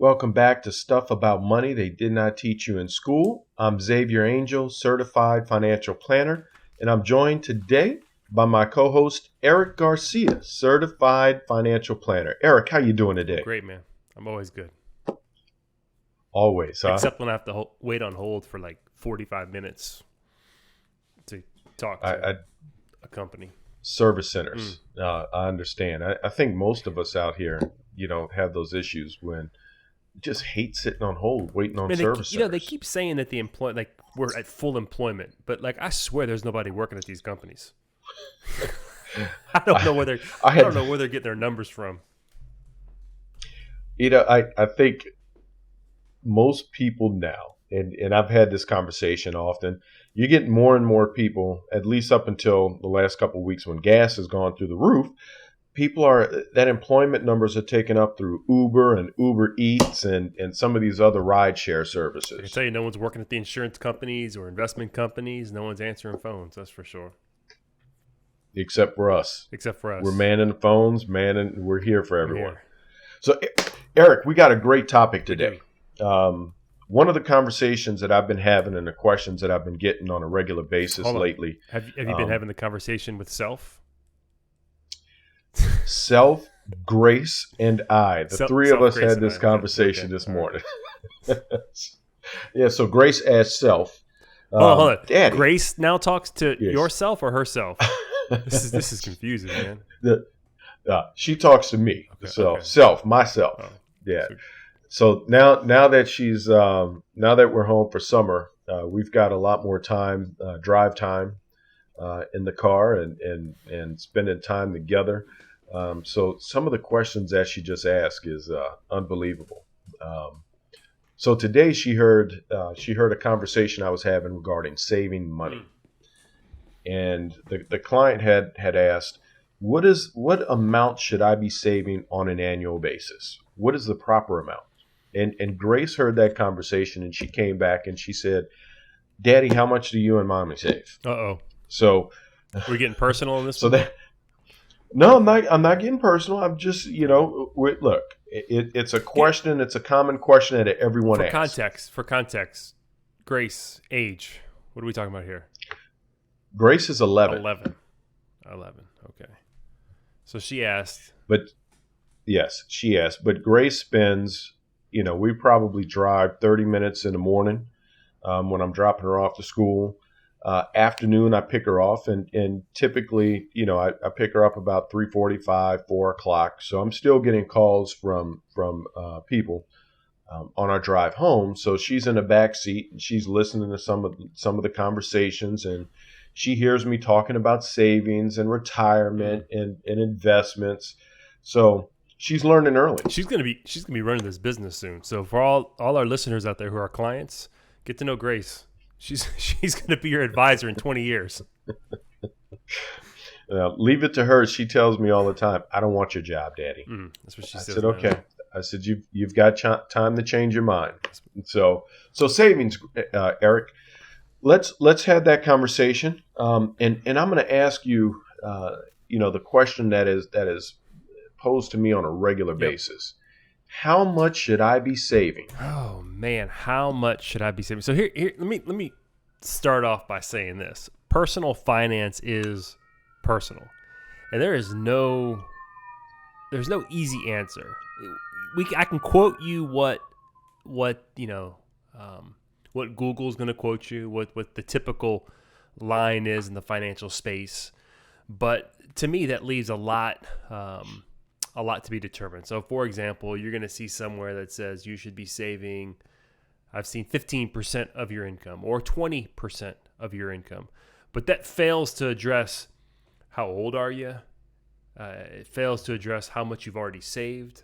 Welcome back to Stuff About Money They Did Not Teach You in School. I'm Xavier Angel, certified financial planner, and I'm joined today by my co-host Erik Garcia, certified financial planner. Erik, how you doing today? Great, man. I'm always good. Always, huh? Except when I have to wait on hold for like 45 minutes to talk to a company. Service centers. I understand. I think most of us out here, have those issues when just hate sitting on hold, waiting on service centers. They keep saying that we're at full employment, but I swear there's nobody working at these companies. I don't know where they're getting their numbers from. I think most people now, and I've had this conversation often, you get more and more people, at least up until the last couple of weeks when gas has gone through the roof, that employment numbers are taken up through Uber and Uber Eats and some of these other rideshare services. I can tell you no one's working at the insurance companies or investment companies. No one's answering phones, that's for sure. Except for us. We're manning the phones, we're here for everyone. So, Erik, we got a great topic today. One of the conversations that I've been having and the questions that I've been getting on a regular basis lately. Have you been having the conversation with self? Self, Grace, and I. The three of us had this conversation this morning. Yeah, so Grace asked Self. Hold on. Daddy. Grace now talks to yourself or herself? This is confusing, man. She talks to me. Self, myself. Oh, yeah. Sure. So now that we're home for summer, we've got a lot more time, drive time, in the car and spending time together. So some of the questions that she just asked is unbelievable. So today she heard a conversation I was having regarding saving money, and the client had asked, what amount should I be saving on an annual basis? What is the proper amount? And Grace heard that conversation, and she came back and she said, "Daddy, how much do you and Mommy save?" Uh-oh. So we're getting personal in this. No, I'm not getting personal. I'm just, look, it's a question. It's a common question that everyone asks. For context, Grace, age. What are we talking about here? Grace is 11. 11. Okay. So she asked. Yes, she asked. But Grace spends, we probably drive 30 minutes in the morning when I'm dropping her off to school. Afternoon, I pick her off, and typically, I pick her up about 3:45, 4 o'clock. So I'm still getting calls from people on our drive home. So she's in the back seat and she's listening to some of the conversations, and she hears me talking about savings and retirement and investments. So she's learning early. She's gonna be running this business soon. So for all our listeners out there who are clients, get to know Grace. She's going to be your advisor in 20 years. Leave it to her. She tells me all the time, "I don't want your job, Daddy." That's what she says. I said, "Okay." I said, "You've got time to change your mind." So savings, Erik. Let's have that conversation. And I'm going to ask you, the question that is posed to me on a regular basis. How much should I be saving? Oh man, how much should I be saving? So here let me start off by saying this. Personal finance is personal. And there's no easy answer. I can quote you what Google's going to quote you, what the typical line is in the financial space. But to me that leaves a lot to be determined. So, for example, you're going to see somewhere that says you should be saving, I've seen 15% of your income or 20% of your income. But that fails to address how old are you. It fails to address how much you've already saved.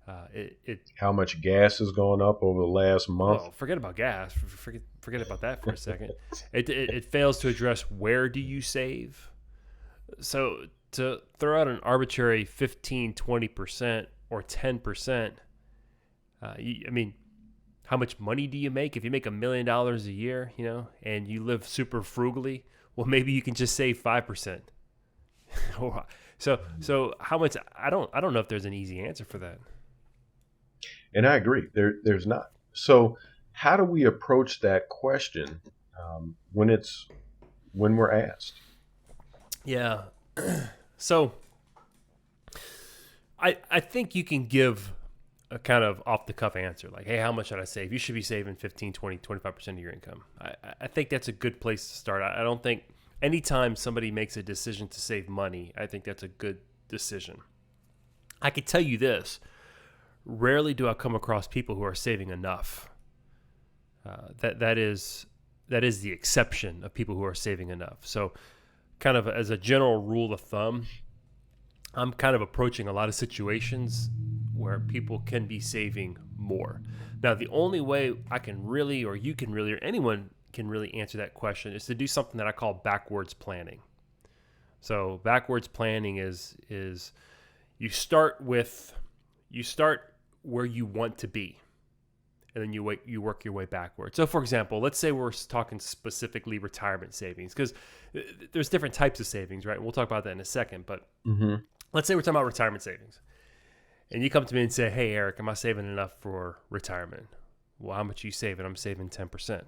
How much gas has gone up over the last month. Oh, forget about gas. Forget about that for a second. It fails to address where do you save. So to throw out an arbitrary 15, 20% or 10%, how much money do you make? If you make $1 million a year, and you live super frugally, well, maybe you can just save 5%. So how much? I don't know if there's an easy answer for that. And I agree. There's not. So how do we approach that question when we're asked? Yeah. So I think you can give a kind of off the cuff answer like, hey, how much should I save? You should be saving 15, 20, 25% of your income. I think that's a good place to start. I don't think anytime somebody makes a decision to save money, I think that's a good decision. I could tell you this. Rarely do I come across people who are saving enough. That is the exception of people who are saving enough. So kind of as a general rule of thumb, I'm kind of approaching a lot of situations where people can be saving more. Now, the only way I can really, or you can really, or anyone can really answer that question is to do something that I call backwards planning. So backwards planning is you start where you want to be, and then you work your way backwards. So, for example, let's say we're talking specifically retirement savings, because there's different types of savings, right? We'll talk about that in a second, but let's say we're talking about retirement savings, and you come to me and say, "Hey, Eric, am I saving enough for retirement?" Well, how much are you saving? I'm saving 10%.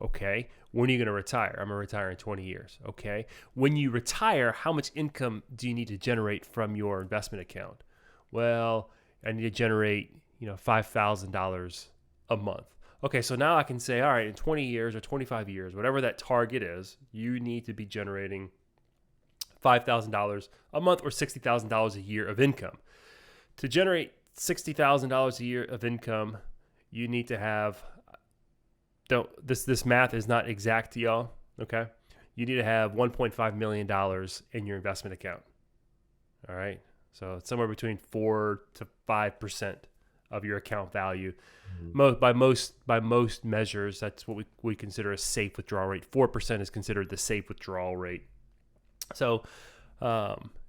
Okay. When are you going to retire? I'm going to retire in 20 years. Okay. When you retire, how much income do you need to generate from your investment account? Well, I need to generate, $5,000 a month. Okay, so now I can say, all right, in 20 years or 25 years, whatever that target is, you need to be generating $5,000 a month or $60,000 a year of income. To generate $60,000 a year of income, you need to have, this math is not exact to y'all, okay? You need to have $1.5 million in your investment account, all right? So it's somewhere between 4 to 5% of your account value. By most measures, that's what we consider a safe withdrawal rate. 4% is considered the safe withdrawal rate. So,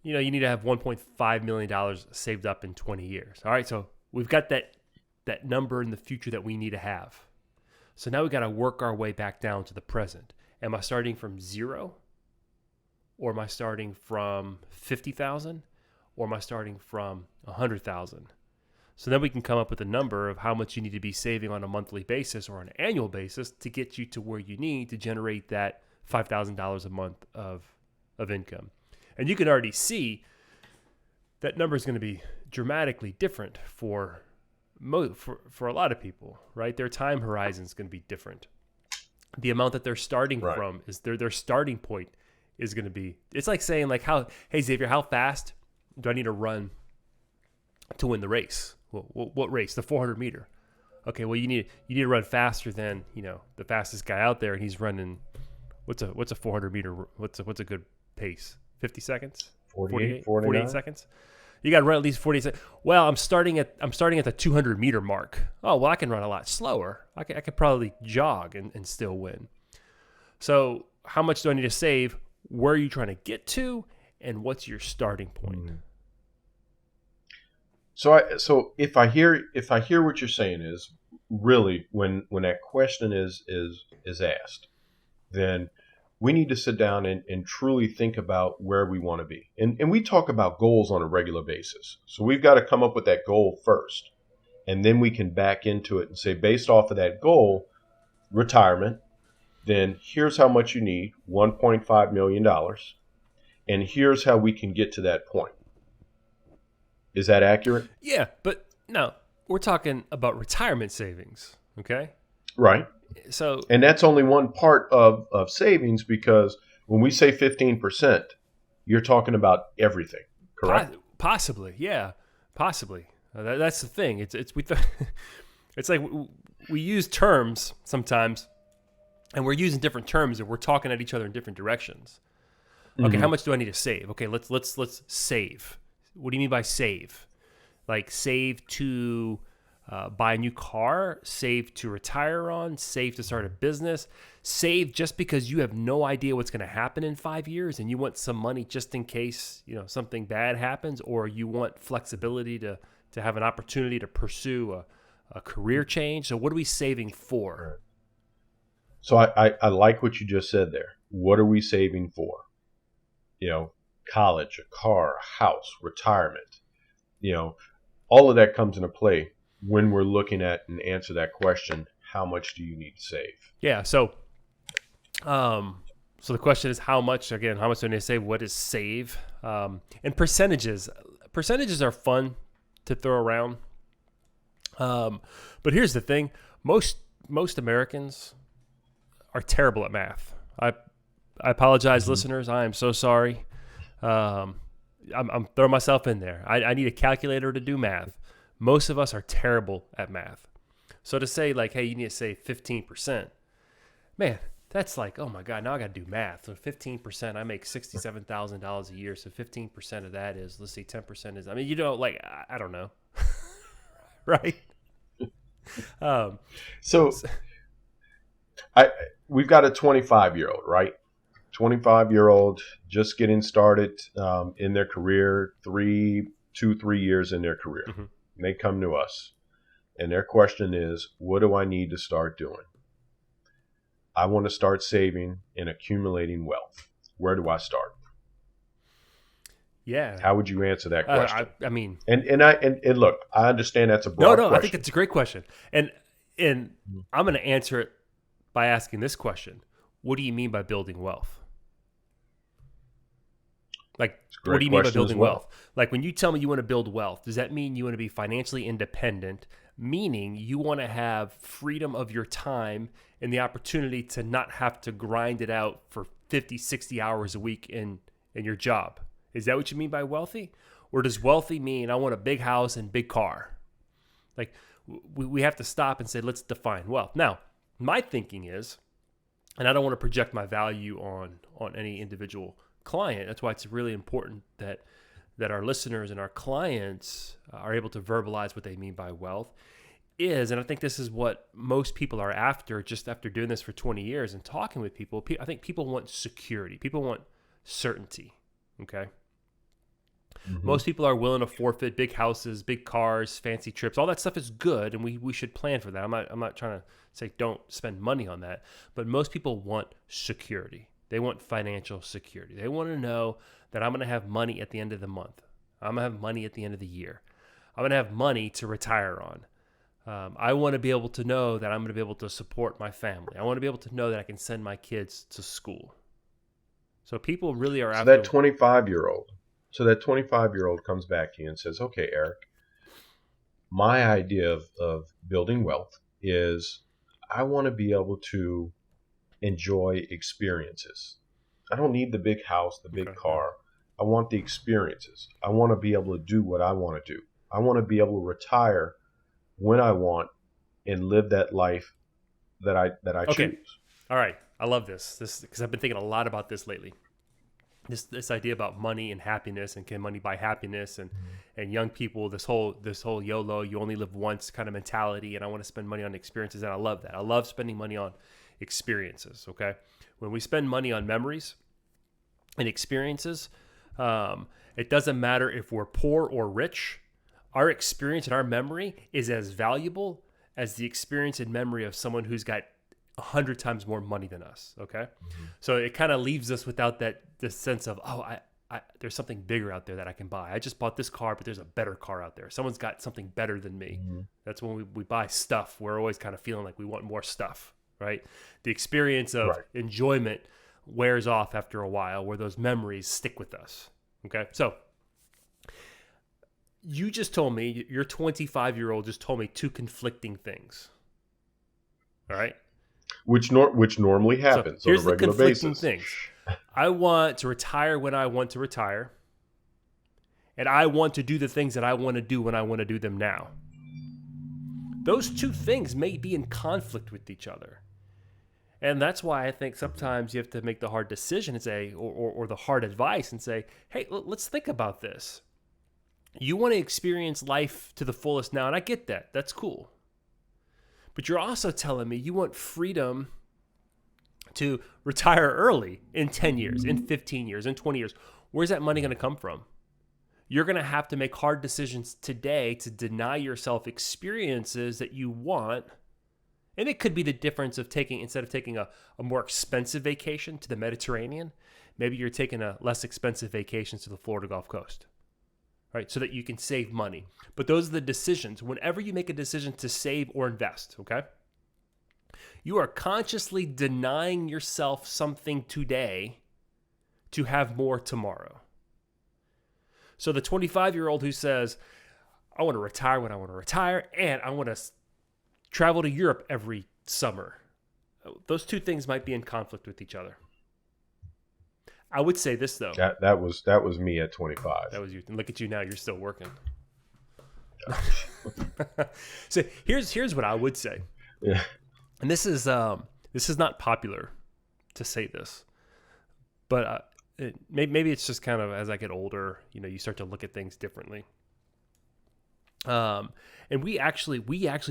you need to have $1.5 million saved up in 20 years. All right, so we've got that number in the future that we need to have. So now we got to work our way back down to the present. Am I starting from zero, or am I starting from 50,000? Or am I starting from 100,000? So then we can come up with a number of how much you need to be saving on a monthly basis or an annual basis to get you to where you need to generate that $5,000 a month of income. And you can already see that number is going to be dramatically different for a lot of people, right? Their time horizon is going to be different. The amount that they're starting from is their starting point is going to be. It's like saying hey Xavier, how fast do I need to run to win the race? Well, what race? The 400 meter. Okay, well you need to run faster than the fastest guy out there, and he's running. What's a 400 meter? What's a good pace? 50 seconds? 48 seconds. You got to run at least 40 seconds. Well, I'm starting at the 200 meter mark. Oh well, I can run a lot slower. I could probably jog and still win. So how much do I need to save? Where are you trying to get to? And what's your starting point? So if I hear what you're saying is really when that question is asked, then we need to sit down and truly think about where we want to be. And we talk about goals on a regular basis. So we've got to come up with that goal first. And then we can back into it and say, based off of that goal, retirement, then here's how much you need, $1.5 million. And here's how we can get to that point. Is that accurate? Yeah, but no, we're talking about retirement savings, okay? Right. And that's only one part of savings, because when we say 15%, you're talking about everything, correct? Possibly, yeah, possibly. That's the thing. It's like we use terms sometimes, and we're using different terms, and we're talking at each other in different directions. Okay, how much do I need to save? Okay, let's save. What do you mean by save? Like save to buy a new car, save to retire on, save to start a business, save just because you have no idea what's going to happen in 5 years and you want some money just in case something bad happens, or you want flexibility to have an opportunity to pursue a career change. So what are we saving for? So I like what you just said there. What are we saving for? College, a car, a house, retirement, all of that comes into play. when we're looking at and answer that question, how much do you need to save? Yeah. So the question is how much, again, how much do I need to save? What is save? And percentages are fun to throw around. But here's the thing. Most Americans are terrible at math. I apologize, listeners. I am so sorry. I'm throwing myself in there. I need a calculator to do math. Most of us are terrible at math. So to say like, hey, you need to save 15%, man, that's like, oh my God, now I got to do math. So 15%, I make $67,000 a year. So 15% of that is, let's see, 10% is, I mean, like, I don't know. Right? We've got a 25-year-old, right? 25-year-old just getting started in their career, 3 years in their career. Mm-hmm. And they come to us, and their question is, what do I need to start doing? I want to start saving and accumulating wealth. Where do I start? Yeah. How would you answer that question? I mean, and look, I understand that's a broad question. I think it's a great question, and I'm going to answer it by asking this question: what do you mean by building wealth? Like, what do you mean by building wealth? Like, when you tell me you want to build wealth, does that mean you want to be financially independent, meaning you want to have freedom of your time and the opportunity to not have to grind it out for 50, 60 hours a week in your job? Is that what you mean by wealthy? Or does wealthy mean I want a big house and big car? Like, we have to stop and say, let's define wealth. Now, my thinking is, and I don't want to project my value on any individual client. That's why it's really important that our listeners and our clients are able to verbalize what they mean by wealth is, and I think this is what most people are after, just after doing this for 20 years and talking with people. I think people want security. People want certainty, okay? Mm-hmm. Most people are willing to forfeit big houses, big cars, fancy trips. All that stuff is good, and we should plan for that. I'm not trying to say don't spend money on that, but most people want security. They want financial security. They want to know that I'm going to have money at the end of the month. I'm going to have money at the end of the year. I'm going to have money to retire on. I want to be able to know that I'm going to be able to support my family. I want to be able to know that I can send my kids to school. So people really are after... that 25-year-old comes back to you and says, okay, Erik, my idea of building wealth is I want to be able to enjoy experiences. I don't need the big house, the big car. I want the experiences. I want to be able to do what I want to do. I want to be able to retire when I want and live that life that I choose. All right. I love this because I've been thinking a lot about this lately. This idea about money and happiness, and can money buy happiness, and young people, this whole YOLO, you only live once kind of mentality, and I want to spend money on experiences, and I love that. I love spending money on experiences, okay? When we spend money on memories and experiences, it doesn't matter if we're poor or rich. Our experience and our memory is as valuable as the experience and memory of someone who's got 100 times more money than us, okay? Mm-hmm. So it kind of leaves us without this sense of, oh, I there's something bigger out there that I can buy. I just bought this car, but there's a better car out there. Someone's got something better than me. Mm-hmm. That's when we buy stuff. We're always kind of feeling like we want more stuff, right? The experience of enjoyment wears off after a while, where those memories stick with us, okay? So you just told me, your 25-year-old just told me two conflicting things, all right? Which normally happens on a regular basis. Here's the conflicting things. I want to retire when I want to retire, and I want to do the things that I want to do when I want to do them now. Those two things may be in conflict with each other. And that's why I think sometimes you have to make the hard decision and say, or the hard advice and say, hey, let's think about this. You want to experience life to the fullest now, and I get that. That's cool. But you're also telling me you want freedom to retire early in 10 years, in 15 years, in 20 years. Where's that money going to come from? You're going to have to make hard decisions today to deny yourself experiences that you want. And it could be the difference of instead of taking a more expensive vacation to the Mediterranean, maybe you're taking a less expensive vacation to the Florida Gulf Coast. right? So that you can save money. But those are the decisions. Whenever you make a decision to save or invest, okay, you are consciously denying yourself something today to have more tomorrow. So the 25-year-old who says, I want to retire when I want to retire, and I want to travel to Europe every summer. Those two things might be in conflict with each other. I would say this, though. That was me at 25. That was you. And look at you now. You're still working. So here's what I would say. Yeah. And this is not popular to say this, but maybe it's just kind of as I get older, you start to look at things differently. And we actually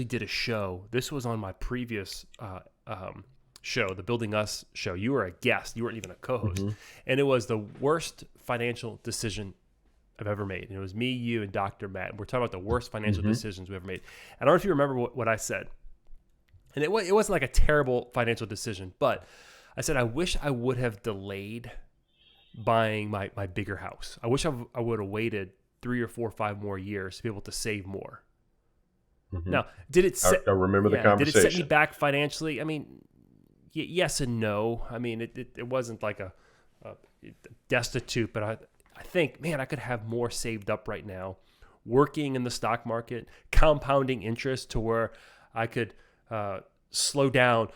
did a show. This was on my previous show, the Building Us show. You were a guest. You weren't even a co-host. Mm-hmm. And it was the worst financial decision I've ever made. And it was me, you, and Dr. Matt. We're talking about the worst financial decisions we ever made. I don't know if you remember what I said. And it wasn't like a terrible financial decision, but I said I wish I would have delayed buying my bigger house. I wish I would have waited 3 or 4 or 5 more years to be able to save more. Mm-hmm. Now, did it I remember the conversation. Did it set me back financially? I mean, yes and no. I mean, it wasn't like a destitute, but I think, man, I could have more saved up right now, working in the stock market, compounding interest to where I could slow down,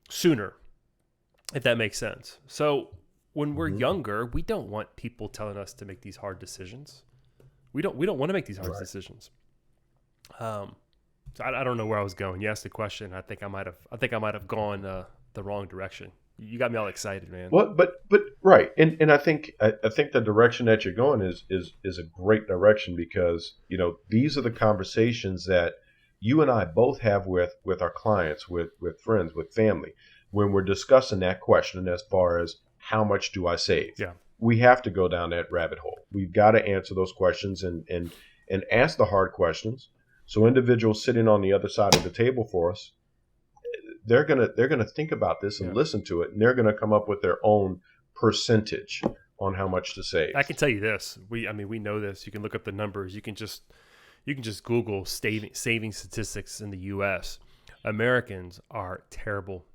sooner, if that makes sense. So when we're younger, we don't want people telling us to make these hard decisions. We don't want to make these hard decisions. So I don't know where I was going. You asked the question. I think I might have gone the wrong direction. You got me all excited, man. Well, but right, and I think the direction that you're going is a great direction, because these are the conversations that you and I both have with our clients, with friends, with family, when we're discussing that question as far as how much do I save? Yeah. We have to go down that rabbit hole. We've got to answer those questions and ask the hard questions. So individuals sitting on the other side of the table for us, they're gonna think about this and listen to it, and they're gonna come up with their own percentage on how much to save. I can tell you this. We know this. You can look up the numbers. You can just Google saving statistics in the U.S. Americans are terrible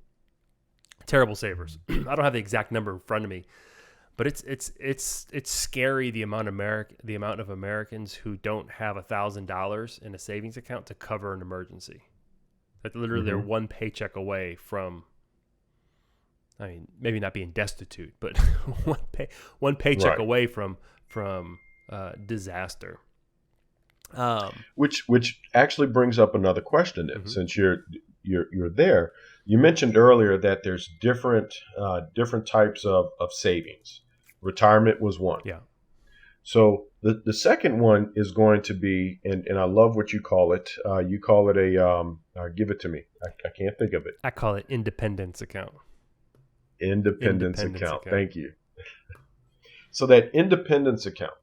savers. I don't have the exact number in front of me, but it's scary the amount of Americans who don't have $1,000 in a savings account to cover an emergency. That literally they're one paycheck away from, I mean, maybe not being destitute, but one paycheck away from disaster. Which actually brings up another question. Since you're there, you mentioned earlier that there's different types of savings. Retirement was one. Yeah. So the second one is going to be, and I love what you call it. You call it a give it to me. I can't think of it. I call it independence account. Independence account. Thank you. So that independence account,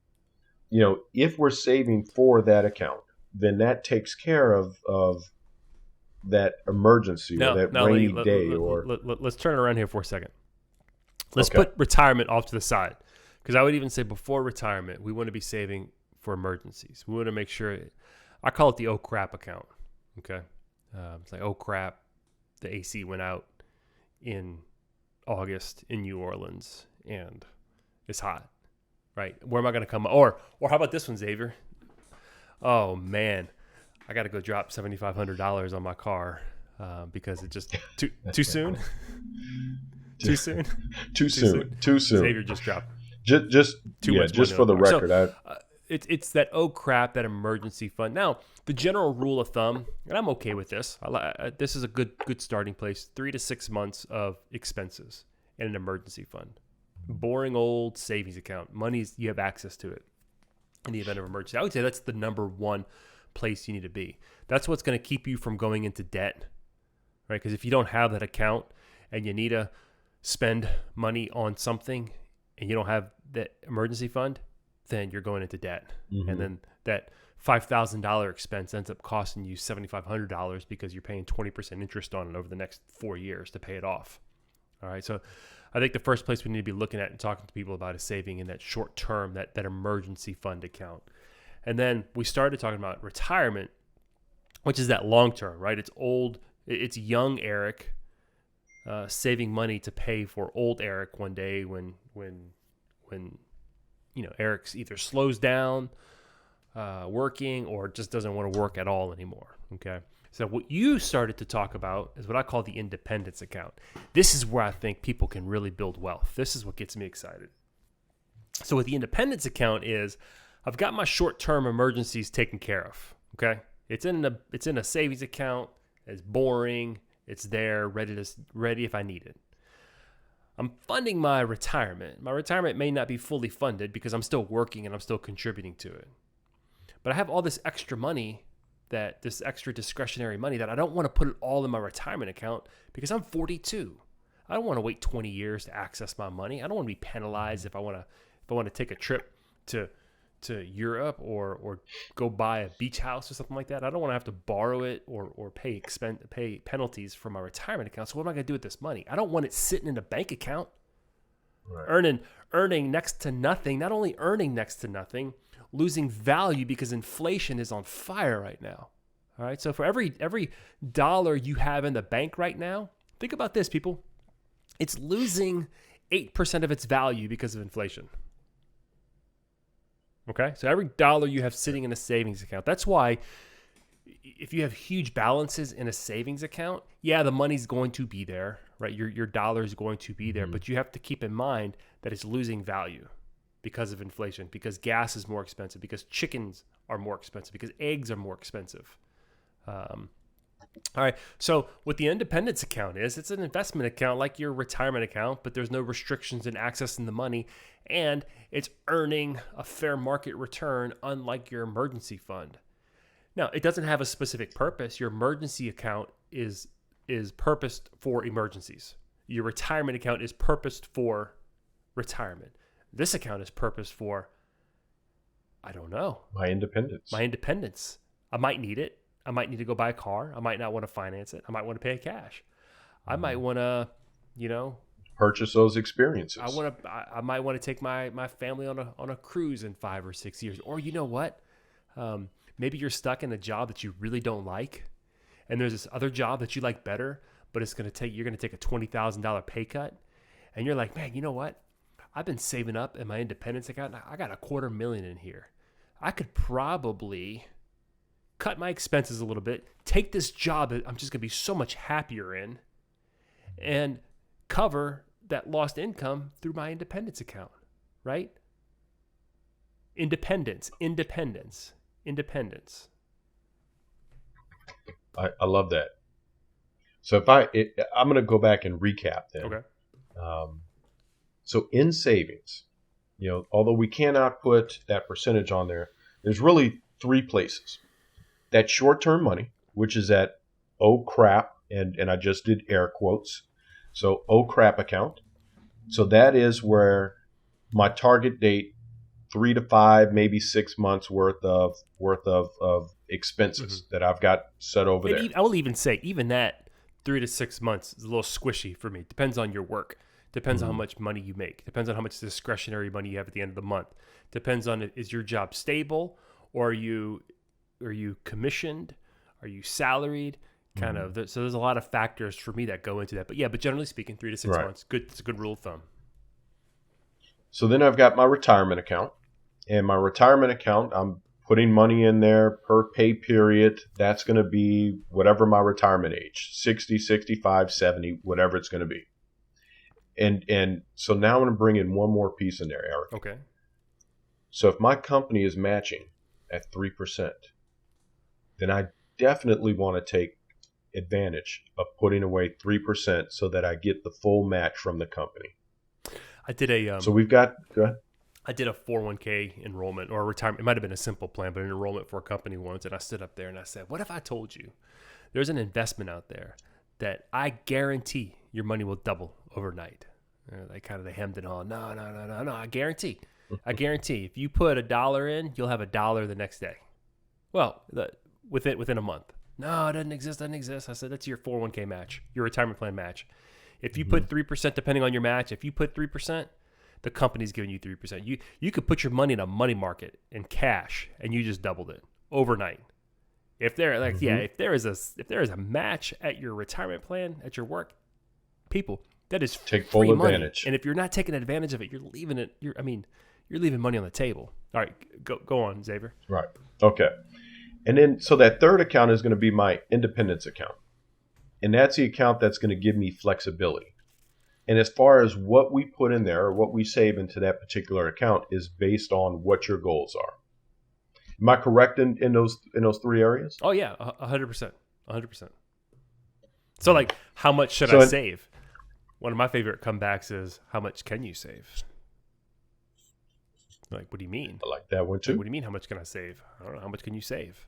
if we're saving for that account, then that takes care of that emergency or that rainy day. Let's turn it around here for a second. Let's put retirement off to the side, because I would even say before retirement, we want to be saving for emergencies. We want to make sure. I call it the oh crap account. Okay, it's like, oh crap, the AC went out in August in New Orleans and it's hot. Right? Where am I going to come? Or how about this one, Xavier? Oh man, I got to go drop $7,500 on my car because it just too soon. Too soon. Too soon. Xavier just dropped. Just for the record, so, it's that oh crap, that emergency fund. Now, the general rule of thumb, and I'm okay with this. This is a good starting place. 3 to 6 months of expenses in an emergency fund. Boring old savings account. Money's, you have access to it in the event of emergency. I would say that's the number one place you need to be. That's what's going to keep you from going into debt, right? Because if you don't have that account and you need to spend money on something and you don't have that emergency fund, then you're going into debt. Mm-hmm. And then that $5,000 expense ends up costing you $7,500 because you're paying 20% interest on it over the next 4 years to pay it off. All right. So I think the first place we need to be looking at and talking to people about is saving in that short term, that emergency fund account. And then we started talking about retirement, which is that long term, right? It's young Erik saving money to pay for old Erik one day when Erik's either slows down working or just doesn't want to work at all anymore. Okay. So what you started to talk about is what I call the independence account. This is where I think people can really build wealth. This is what gets me excited. So what the independence account is, I've got my short-term emergencies taken care of. Okay. It's in a savings account. It's boring. It's there, ready if I need it. I'm funding my retirement. My retirement may not be fully funded because I'm still working and I'm still contributing to it. But I have all this extra money, this extra discretionary money that I don't want to put it all in my retirement account because I'm 42. I don't want to wait 20 years to access my money. I don't want to be penalized if I want to take a trip to Europe or go buy a beach house or something like that. I don't want to have to borrow it or pay penalties for my retirement account. So what am I going to do with this money? I don't want it sitting in a bank account, right, earning next to nothing. Not only earning next to nothing, losing value because inflation is on fire right now. All right. So for every dollar you have in the bank right now, think about this, people. It's losing 8% of its value because of inflation. Okay. So every dollar you have sitting in a savings account, that's why if you have huge balances in a savings account, yeah, the money's going to be there, right? Your dollar is going to be there, but you have to keep in mind that it's losing value because of inflation, because gas is more expensive, because chickens are more expensive, because eggs are more expensive. All right. So what the independence account is, it's an investment account like your retirement account, but there's no restrictions in accessing the money, and it's earning a fair market return, unlike your emergency fund. Now, it doesn't have a specific purpose. Your emergency account is purposed for emergencies. Your retirement account is purposed for retirement. This account is purposed for, I don't know. My independence. I might need it. I might need to go buy a car. I might not want to finance it. I might want to pay cash. I might want to, purchase those experiences. I might want to take my family on a cruise in 5 or 6 years. Or you know what? Maybe you're stuck in a job that you really don't like, and there's this other job that you like better, but you're going to take a $20,000 pay cut, and you're like, man, you know what? I've been saving up in my independence account. I got $250,000 in here. I could probably cut my expenses a little bit, take this job that I'm just going to be so much happier in, and cover that lost income through my independence account, right? Independence. I love that. So I'm going to go back and recap then. Okay. So in savings, although we cannot put that percentage on there, there's really 3 places. That short-term money, which is at oh crap, and I just did air quotes. So oh crap account. So that is where my target date, 3 to 5, maybe 6 months worth of expenses that I've got set over there. I will even say, even that 3 to 6 months is a little squishy for me. Depends on your work. Depends on how much money you make. Depends on how much discretionary money you have at the end of the month. Depends on, is your job stable, or are you commissioned? Are you salaried? Kind of. So there's a lot of factors for me that go into that. But generally speaking, 3 to 6 months. Good. It's a good rule of thumb. So then I've got my retirement account. And my retirement account, I'm putting money in there per pay period. That's going to be whatever my retirement age, 60, 65, 70, whatever it's going to be. And so now I'm going to bring in one more piece in there, Erik. Okay. So if my company is matching at 3%, then I definitely want to take advantage of putting away 3% so that I get the full match from the company. I did a so we've got go ahead. I did a 401k enrollment or a retirement. It might have been a simple plan, but an enrollment for a company once. And I stood up there and I said, what if I told you there's an investment out there that I guarantee your money will double overnight? They hemmed and hawed. No, I guarantee. If you put $1 in, you'll have $1 the next day. Well, within a month. No, it doesn't exist. I said, that's your 401k match, your retirement plan match. If you put 3%, depending on your match, if you put 3%, the company's giving you 3%. You could put your money in a money market in cash, and you just doubled it overnight. If there if there is a match at your retirement plan at your work, people, that is take free full money. advantage. And if you're not taking advantage of it, you're leaving it. You're leaving money on the table. All right, go on, Xavier. Right. Okay. And then so that third account is going to be my independence account, and that's the account that's going to give me flexibility. And as far as what we put in there or what we save into that particular account is based on what your goals are. Am I correct in those three areas? Oh yeah, 100%, 100%. So like, how much should I save? One of my favorite comebacks is, how much can you save? Like, what do you mean? I like that one too. Like, what do you mean? How much can I save? I don't know. How much can you save?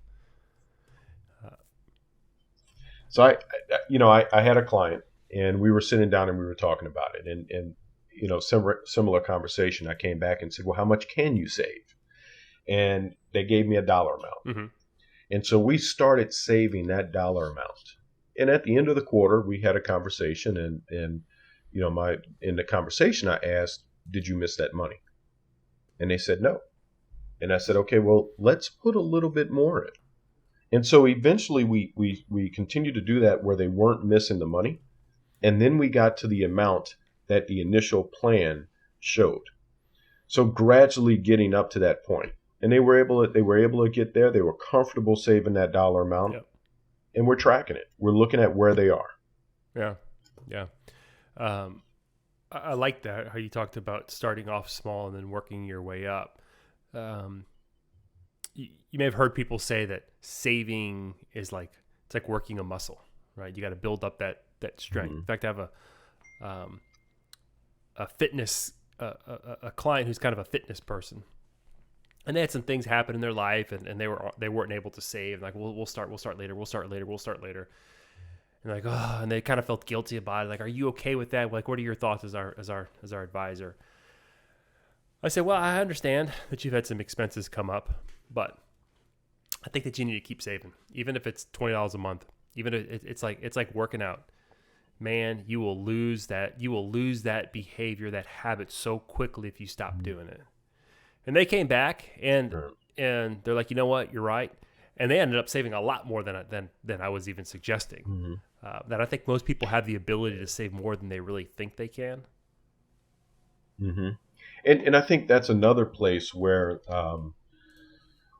So I had a client, and we were sitting down and we were talking about it, and similar conversation. I came back and said, well, how much can you save? And they gave me a dollar amount. Mm-hmm. And so we started saving that dollar amount. And at the end of the quarter, we had a conversation, and in the conversation I asked, did you miss that money? And they said no. And I said, okay, well, let's put a little bit more in. And so eventually we continued to do that where they weren't missing the money. And then we got to the amount that the initial plan showed. So gradually getting up to that point. And they were able to get there. They were comfortable saving that dollar amount. Yep. And we're tracking it. We're looking at where they are. Yeah. Yeah. I like that, how you talked about starting off small and then working your way up. You may have heard people say that saving is like, it's like working a muscle, right? You got to build up that strength. Mm-hmm. In fact, I have a fitness, a client who's kind of a fitness person, and they had some things happen in their life, and they weren't able to save. Like, we'll start later. And like, oh, and they kind of felt guilty about it. Like, are you okay with that? Like, what are your thoughts as our advisor? I said, well, I understand that you've had some expenses come up, but I think that you need to keep saving, even if it's $20 a month. Even if it's like working out. Man, you will lose that behavior, that habit so quickly if you stop doing it. And they came back and they're like, you know what, you're right. And they ended up saving a lot more than I was even suggesting. Mm-hmm. That I think most people have the ability to save more than they really think they can. Mm-hmm. And I think that's another place where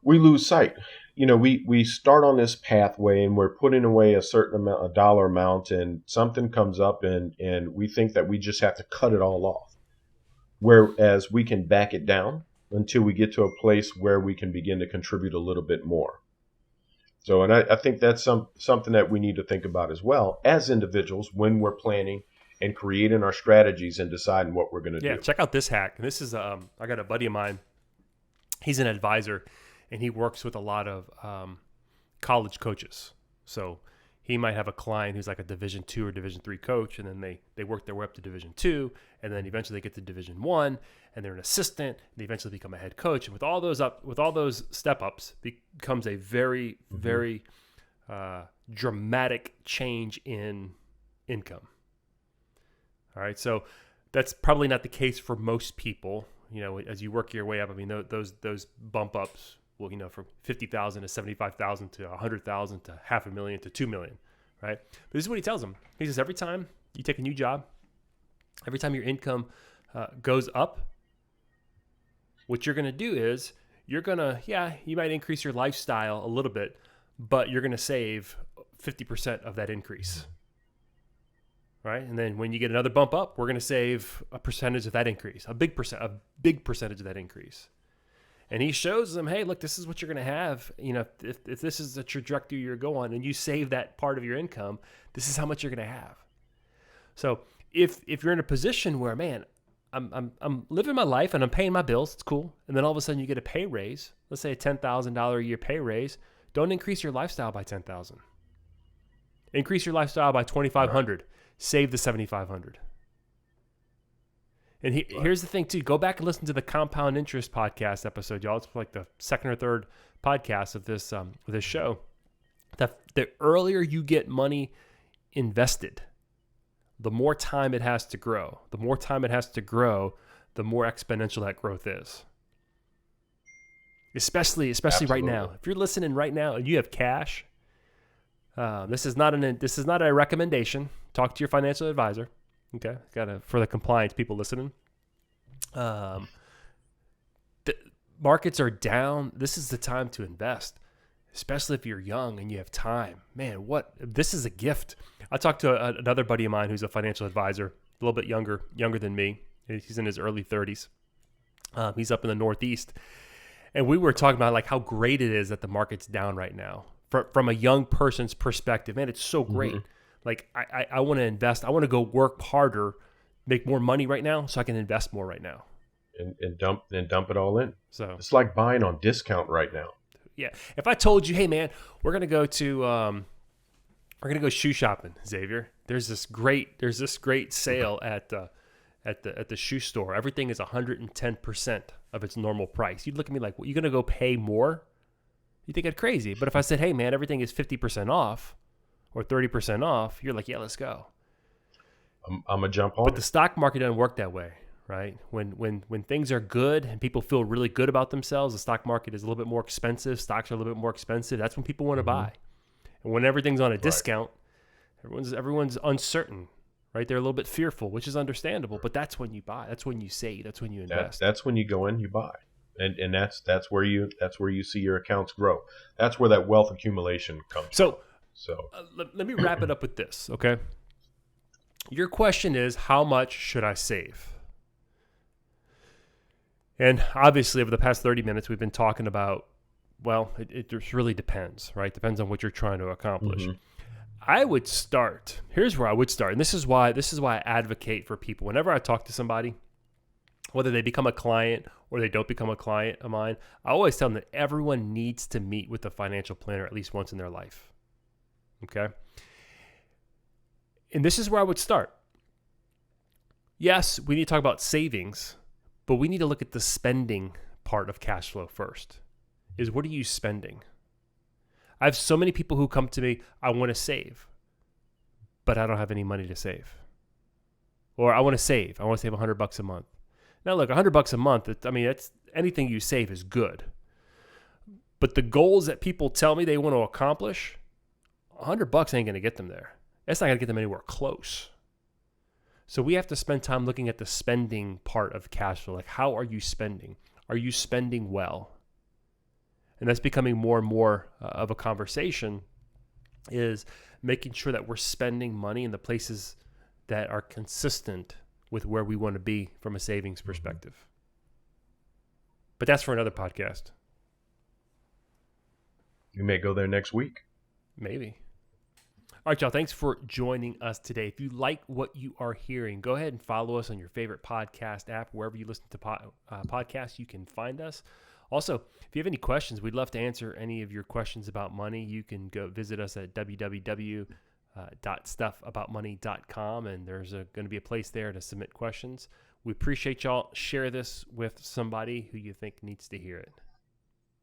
we lose sight. We start on this pathway and we're putting away a certain amount, a dollar amount, and something comes up and we think that we just have to cut it all off. Whereas we can back it down until we get to a place where we can begin to contribute a little bit more. So, and I think that's something that we need to think about as well as individuals when we're planning and creating our strategies and deciding what we're going to do. Yeah, check out this hack. And this is, I got a buddy of mine. He's an advisor, and he works with a lot of college coaches. So he might have a client who's like a Division II or Division III coach, and then they work their way up to Division II, and then eventually they get to Division I, and they're an assistant, and they eventually become a head coach. And with all those step ups, becomes a very, very dramatic change in income. All right, so that's probably not the case for most people. As you work your way up, I mean, those bump ups. Well, from 50,000 to 75,000 to 100,000 to $500,000 to $2 million, right? But this is what he tells them. He says, every time you take a new job, every time your income goes up, what you're going to do is you might increase your lifestyle a little bit, but you're going to save 50% of that increase, right? And then when you get another bump up, we're going to save a percentage of that increase, a big percentage of that increase. And he shows them, hey, look, this is what you're going to have. If this is the trajectory you're going and you save that part of your income, this is how much you're going to have. So if you're in a position where, man, I'm living my life and I'm paying my bills, it's cool. And then all of a sudden you get a pay raise, let's say a $10,000 a year pay raise, don't increase your lifestyle by $10,000. Increase your lifestyle by $2,500. Right. Save the $7,500. And here's the thing, too. Go back and listen to the Compound Interest podcast episode, y'all. It's like the second or third podcast of this show. The earlier you get money invested, the more time it has to grow. The more time it has to grow, the more exponential that growth is. Especially right now. If you're listening right now and you have cash, this is not a recommendation. Talk to your financial advisor. Okay, for the compliance people listening. The markets are down. This is the time to invest, especially if you're young and you have time. Man, this is a gift. I talked to another buddy of mine who's a financial advisor, a little bit younger than me. He's in his early 30s. He's up in the Northeast. And we were talking about like how great it is that the market's down right now. From a young person's perspective, man, it's so great. Mm-hmm. Like I want to invest. I want to go work harder, make more money right now so I can invest more right now. And dump it all in. So it's like buying on discount right now. Yeah. If I told you, hey man, we're gonna go shoe shopping, Xavier. There's this great sale at the shoe store. Everything is 110% of its normal price. You'd look at me like, well, you gonna go pay more? You think I'm crazy. But if I said, hey man, everything is 50% off or 30% off, you're like, yeah, let's go. I'm gonna jump on. But the stock market doesn't work that way, right? When things are good and people feel really good about themselves, the stock market is a little bit more expensive. Stocks are a little bit more expensive. That's when people want to buy. And when everything's on a discount, everyone's uncertain, right? They're a little bit fearful, which is understandable. But that's when you buy. That's when you save. That's when you invest. That's when you go in, you buy, and that's where you see your accounts grow. That's where that wealth accumulation comes. So let me wrap it up with this, okay? Your question is, how much should I save? And obviously, over the past 30 minutes, we've been talking about, well, it just really depends, right? Depends on what you're trying to accomplish. Mm-hmm. I would start. Here's where I would start, and this is why I advocate for people. Whenever I talk to somebody, whether they become a client or they don't become a client of mine, I always tell them that everyone needs to meet with a financial planner at least once in their life. Okay? And this is where I would start. Yes, we need to talk about savings, but we need to look at the spending part of cash flow first. Is what are you spending? I have so many people who come to me, I want to save, but I don't have any money to save. Or I want to save $100 a month. Now look, $100 a month, that's anything you save is good. But the goals that people tell me they want to accomplish, $100 ain't going to get them there. That's not going to get them anywhere close. So we have to spend time looking at the spending part of cash flow. Like, how are you spending? Are you spending well? And that's becoming more and more of a conversation, is making sure that we're spending money in the places that are consistent with where we want to be from a savings perspective. But that's for another podcast. You may go there next week. Maybe. All right, y'all. Thanks for joining us today. If you like what you are hearing, go ahead and follow us on your favorite podcast app. Wherever you listen to podcasts, you can find us. Also, if you have any questions, we'd love to answer any of your questions about money. You can go visit us at www.stuffaboutmoney.com, and there's going to be a place there to submit questions. We appreciate y'all. Share this with somebody who you think needs to hear it.